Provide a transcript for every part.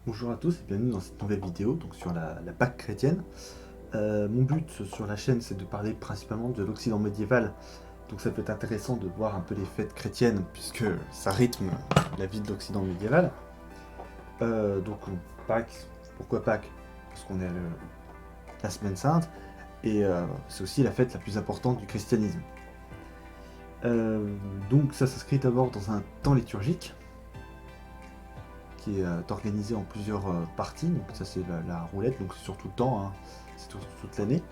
Bonjour à tous et bienvenue dans cette nouvelle vidéo donc sur la Pâque chrétienne. Mon but sur la chaîne c'est de parler principalement de l'Occident médiéval, donc ça peut être intéressant de voir un peu les fêtes chrétiennes puisque ça rythme la vie de l'Occident médiéval. Donc Pâques, pourquoi Pâques? Parce qu'on est à la Semaine Sainte et c'est aussi la fête la plus importante du christianisme. Donc ça s'inscrit d'abord dans un temps liturgique qui est organisé en plusieurs parties, donc ça c'est la roulette, donc c'est sur tout le temps, hein, c'est toute l'année.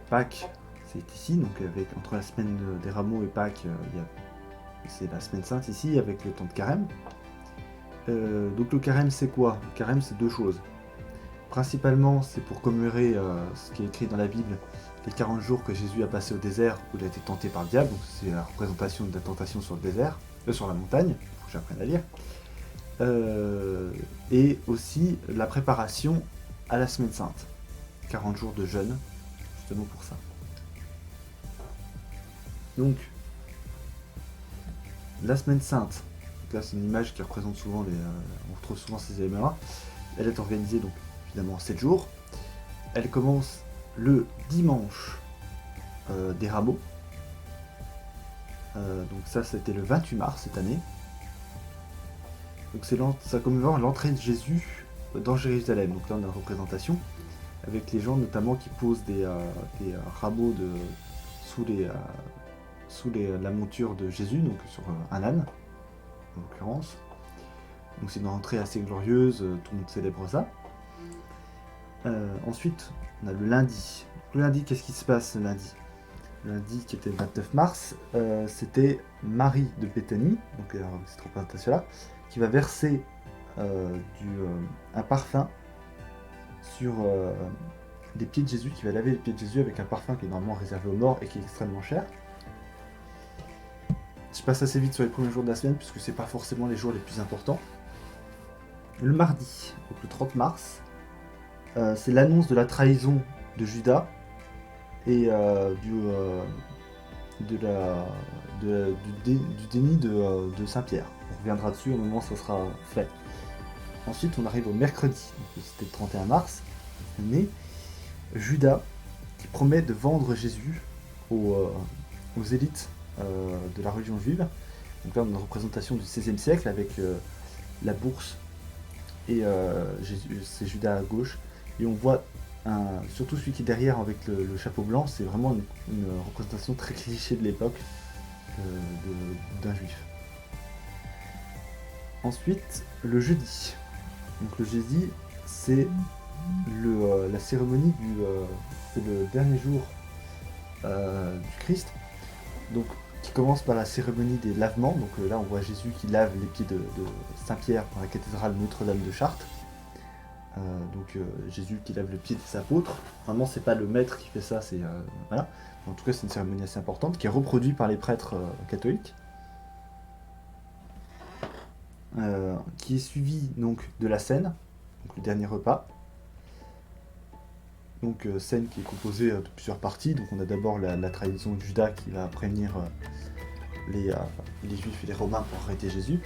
Pâques c'est ici, donc entre la semaine des rameaux et Pâques, c'est la semaine sainte ici avec le temps de carême. Donc le carême c'est quoi? Le carême c'est deux choses. Principalement c'est pour commémorer ce qui est écrit dans la Bible, les 40 jours que Jésus a passé au désert où il a été tenté par le diable, donc c'est la représentation de la tentation sur le désert, sur la montagne, il faut que j'apprenne à lire. Et aussi la préparation à la semaine sainte, 40 jours de jeûne, justement pour ça. Donc, la semaine sainte, donc là c'est une image qui représente souvent on retrouve souvent ces éléments-là. Elle est organisée donc évidemment en 7 jours. Elle commence le dimanche des rameaux. Donc ça c'était le 28 mars cette année. Donc ça commémore l'entrée de Jésus dans Jérusalem. Donc là on a une représentation avec les gens notamment qui posent des rameaux sous la monture de Jésus, donc sur un âne en l'occurrence. Donc c'est une entrée assez glorieuse, tout le monde célèbre ça. Ensuite on a le lundi. Le lundi, qu'est-ce qui se passe le lundi? Le lundi qui était le 29 mars, c'était Marie de Béthanie, donc cette représentation-là, qui va verser un parfum sur les pieds de Jésus, qui va laver les pieds de Jésus avec un parfum qui est normalement réservé aux morts et qui est extrêmement cher. Je passe assez vite sur les premiers jours de la semaine puisque c'est pas forcément les jours les plus importants. Le mardi, donc le 30 mars, c'est l'annonce de la trahison de Judas et du déni de Saint-Pierre. On reviendra dessus au moment où ça sera fait. Ensuite, on arrive au mercredi, c'était le 31 mars, mais Judas qui promet de vendre Jésus aux élites de la religion juive. Donc là, on a une représentation du XVIe siècle avec la bourse et c'est Judas à gauche. Et on voit surtout celui qui est derrière avec le chapeau blanc, c'est vraiment une représentation très cliché de l'époque d'un juif. Ensuite, le jeudi. Donc le jeudi, c'est la cérémonie c'est le dernier jour du Christ. Donc qui commence par la cérémonie des lavements. Donc là, on voit Jésus qui lave les pieds de Saint-Pierre dans la cathédrale Notre-Dame de Chartres. Jésus qui lave le pied des apôtres. Vraiment c'est pas le maître qui fait ça, c'est voilà. En tout cas c'est une cérémonie assez importante qui est reproduite par les prêtres catholiques, qui est suivi donc de la scène, donc le dernier repas. Donc scène qui est composée de plusieurs parties. Donc on a d'abord la trahison de Judas qui va prévenir les Juifs et les Romains pour arrêter Jésus.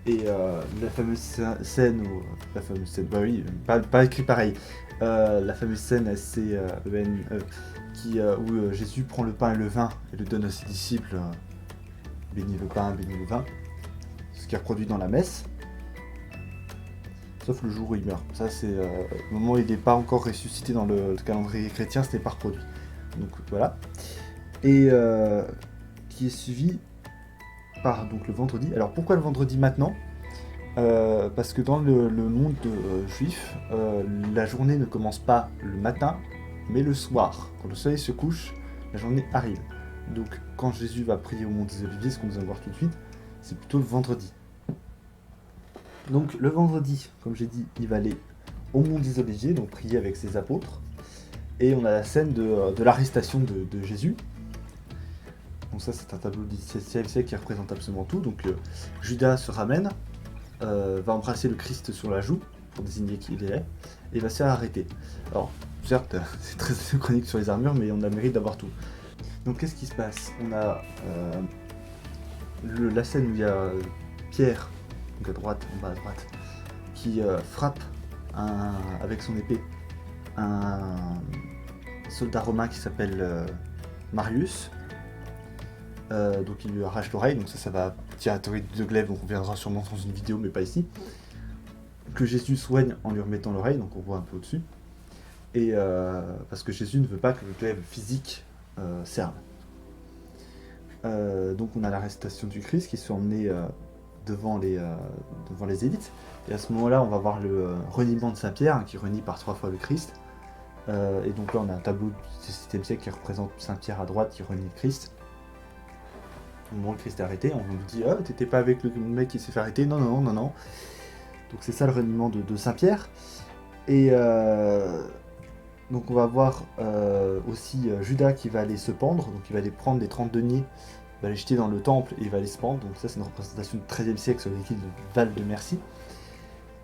Et la fameuse scène où... La fameuse scène, bah oui, pas écrit pareil. La fameuse scène où Jésus prend le pain et le vin et le donne à ses disciples. Bénis le pain, bénis le vin. Ce qui est reproduit dans la messe. Sauf le jour où il meurt. Ça c'est le moment où il n'est pas encore ressuscité dans le calendrier chrétien, c'était pas reproduit. Donc voilà. Et qui est suivi par donc le vendredi. Alors pourquoi le vendredi maintenant? Parce que dans le monde juif, la journée ne commence pas le matin, mais le soir. Quand le soleil se couche, la journée arrive. Donc quand Jésus va prier au mont des Oliviers, ce qu'on va voir tout de suite, c'est plutôt le vendredi. Donc le vendredi, comme j'ai dit, il va aller au mont des Oliviers, donc prier avec ses apôtres. Et on a la scène de l'arrestation de Jésus. Donc ça c'est un tableau du XVIe siècle qui représente absolument tout. Donc Judas se ramène, va embrasser le Christ sur la joue pour désigner qui il est, et va se faire arrêter. Alors certes c'est très chronique sur les armures, mais on a le mérite d'avoir tout. Donc qu'est-ce qui se passe? On a la scène où il y a Pierre, donc à droite, en bas à droite, qui frappe avec son épée un soldat romain qui s'appelle Marius. Donc il lui arrache l'oreille, donc ça va tirer à théorie de glaive, donc on verra sûrement dans une vidéo, mais pas ici. Que Jésus soigne en lui remettant l'oreille, donc on voit un peu au-dessus. Et parce que Jésus ne veut pas que le glaive physique serve. Donc on a l'arrestation du Christ qui se fait emmener devant les élites. Et à ce moment-là, on va voir le reniement de Saint-Pierre, qui renie par 3 fois le Christ. Et donc là, on a un tableau du 6e siècle qui représente Saint-Pierre à droite qui renie le Christ. Au moment où le Christ est arrêté, on nous dit « Ah, t'étais pas avec le mec qui s'est fait arrêter ?» Non, non, non, non. Donc c'est ça le reniement de Saint-Pierre. Et donc on va voir aussi Judas qui va aller se pendre. Donc il va aller prendre les 30 deniers, il va les jeter dans le temple et il va aller se pendre. Donc ça c'est une représentation du 13e siècle sur l'église de Val de Merci.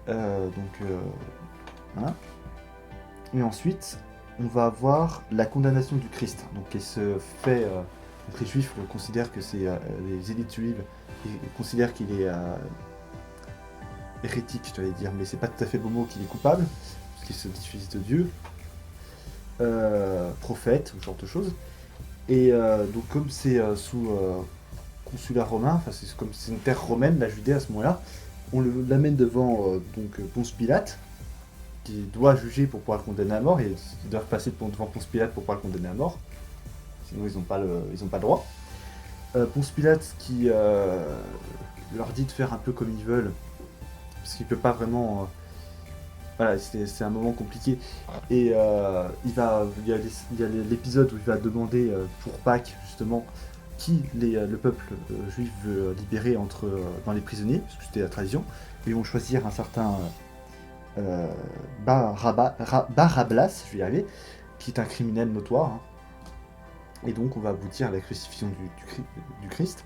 Voilà. Et ensuite, on va avoir la condamnation du Christ. Donc qui se fait... donc les juifs le considèrent que c'est... les élites juives considèrent qu'il est... hérétique, je dois dire, mais c'est pas tout à fait le bon mot, qu'il est coupable, parce qu'il se dit fils de Dieu, prophète, ou ce genre de choses. Et donc comme c'est sous consulat romain, enfin c'est comme c'est une terre romaine, la Judée à ce moment-là, on l'amène devant donc Ponce Pilate, qui doit juger pour pouvoir le condamner à mort, et ils doivent passer devant Ponce Pilate pour pouvoir le condamner à mort, sinon ils n'ont pas le droit. Ponce Pilate qui leur dit de faire un peu comme ils veulent, parce qu'il peut pas vraiment... voilà, c'est un moment compliqué. Et il y a l'épisode où il va demander pour Pâques, justement, qui le peuple juif veut libérer dans les prisonniers, parce que c'était la tradition. Et ils vont choisir un certain Barablas, je vais y arriver, qui est un criminel notoire. Hein. Et donc on va aboutir à la crucifixion du Christ.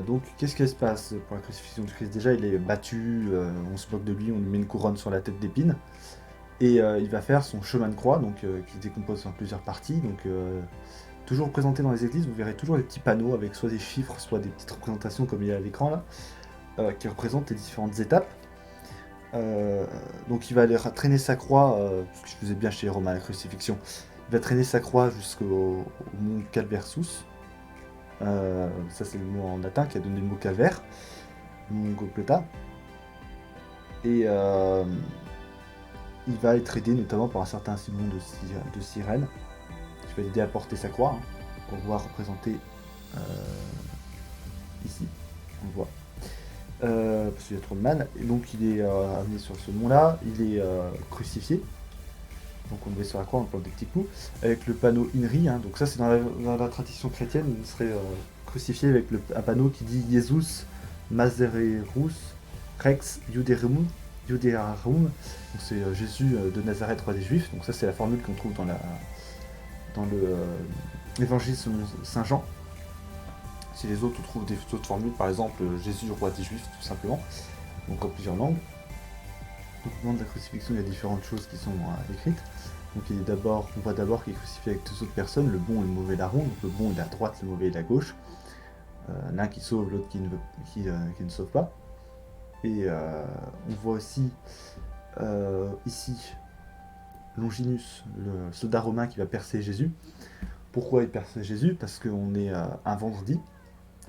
Donc qu'est-ce qui se passe pour la crucifixion du Christ? Déjà il est battu, on se moque de lui, on lui met une couronne sur la tête d'épines. Et il va faire son chemin de croix, donc qui se décompose en plusieurs parties. Donc toujours présenté dans les églises, vous verrez toujours des petits panneaux avec soit des chiffres, soit des petites représentations comme il y a à l'écran là, qui représentent les différentes étapes. Donc il va aller traîner sa croix, ce que je faisais bien chez Romain, la crucifixion. Il va traîner sa croix jusqu'au mont Calversus. Ça c'est le mot en latin qui a donné le mot calvaire, mont Golgotha. Et il va être aidé notamment par un certain Simon de Cyrène, qui va l'aider à porter sa croix, hein, qu'on voit représenter ici, on le voit. Parce qu'il y a trop de mal, et donc il est amené sur ce mont-là, il est crucifié. Donc on le met sur la croix, on plante des petits coups, avec le panneau INRI, hein. Donc ça c'est dans la tradition chrétienne, il serait crucifié avec un panneau qui dit Jesus Masererus Rex Judearum. Donc c'est Jésus de Nazareth, roi des Juifs. Donc ça c'est la formule qu'on trouve dans l'évangile selon Saint Jean. Si les autres trouvent des autres formules, par exemple Jésus roi des Juifs tout simplement, donc en plusieurs langues. Donc au moment de la crucifixion, il y a différentes choses qui sont écrites. Donc on voit d'abord qu'il est crucifié avec 2 autres personnes, le bon et le mauvais larron. Donc le bon il est à droite, le mauvais il est à gauche. L'un qui sauve, l'autre qui ne sauve pas. Et on voit aussi ici Longinus, le soldat romain qui va percer Jésus. Pourquoi il perce Jésus? Parce qu'on est un vendredi,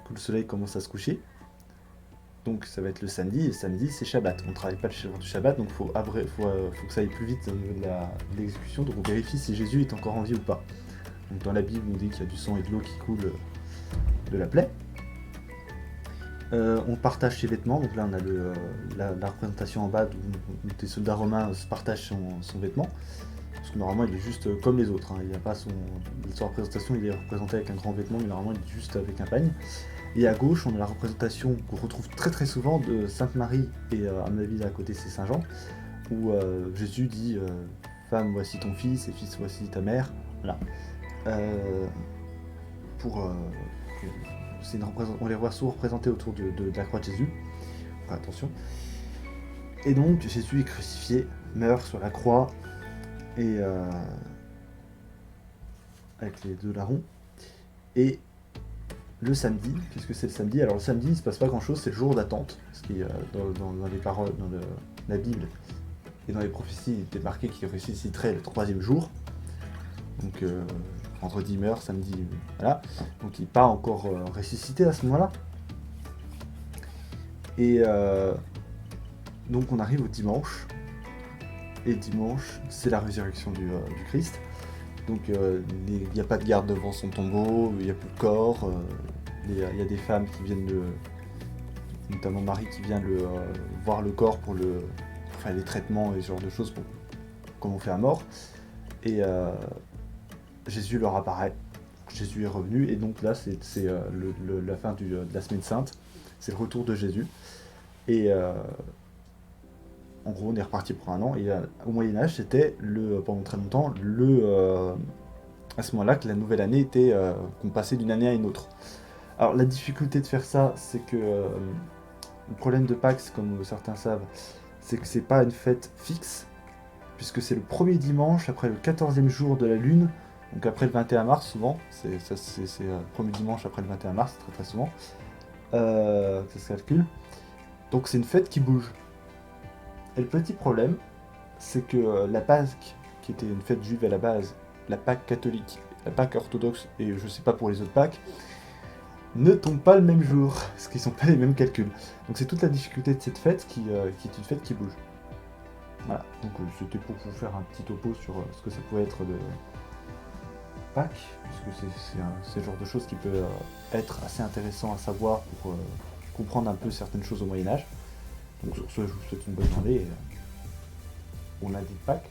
que le soleil commence à se coucher. Donc ça va être le samedi, et le samedi c'est Shabbat. On ne travaille pas le jour du Shabbat, donc faut que ça aille plus vite au niveau de l'exécution. Donc on vérifie si Jésus est encore en vie ou pas. Donc dans la Bible on dit qu'il y a du sang et de l'eau qui coulent de la plaie. On partage ses vêtements, donc là on a la représentation en bas où des soldats romains se partagent son vêtement. Parce que normalement il est juste comme les autres, hein. Il n'y a pas sa représentation, il est représenté avec un grand vêtement, mais normalement il est juste avec un pagne. Et à gauche, on a la représentation qu'on retrouve très très souvent de Sainte Marie, et à mon avis à côté c'est Saint Jean, où Jésus dit femme voici ton fils, et fils voici ta mère. Voilà. On les voit souvent représentés autour de la croix de Jésus. Enfin, attention. Et donc Jésus est crucifié, meurt sur la croix, et avec les 2 larrons. Et le samedi, qu'est-ce que c'est le samedi? Alors le samedi, il ne se passe pas grand-chose, c'est le jour d'attente, ce qui dans les paroles, la Bible et dans les prophéties, il était marqué qu'il ressusciterait le troisième jour. Donc vendredi meurt, samedi, voilà. Donc il n'est pas encore ressuscité à ce moment-là. Et donc on arrive au dimanche. Et dimanche, c'est la résurrection du Christ. Donc il n'y a pas de garde devant son tombeau, il n'y a plus de corps. Il y a des femmes qui viennent notamment Marie qui vient voir le corps pour faire les traitements et ce genre de choses comme on fait à mort. Et Jésus leur apparaît. Jésus est revenu et donc là c'est la fin de la semaine sainte. C'est le retour de Jésus. Et en gros, on est reparti pour un an. Et au Moyen-Âge, c'était pendant très longtemps à ce moment-là que la nouvelle année était qu'on passait d'une année à une autre. Alors la difficulté de faire ça, c'est que le problème de Pâques, comme certains savent, c'est que c'est pas une fête fixe, puisque c'est le premier dimanche après le 14e jour de la lune, donc après le 21 mars souvent, c'est le premier dimanche après le 21 mars, très très souvent, ça se calcule. Donc c'est une fête qui bouge. Et le petit problème, c'est que la Pâques, qui était une fête juive à la base, la Pâques catholique, la Pâques orthodoxe, et je sais pas pour les autres Pâques, ne tombent pas le même jour, parce qu'ils sont pas les mêmes calculs. Donc c'est toute la difficulté de cette fête qui est une fête qui bouge. Voilà, donc c'était pour vous faire un petit topo sur ce que ça pouvait être de Pâques, puisque c'est le genre de choses qui peut être assez intéressant à savoir pour comprendre un peu certaines choses au Moyen-Âge. Donc sur ce, je vous souhaite une bonne journée et on a dit Pâques.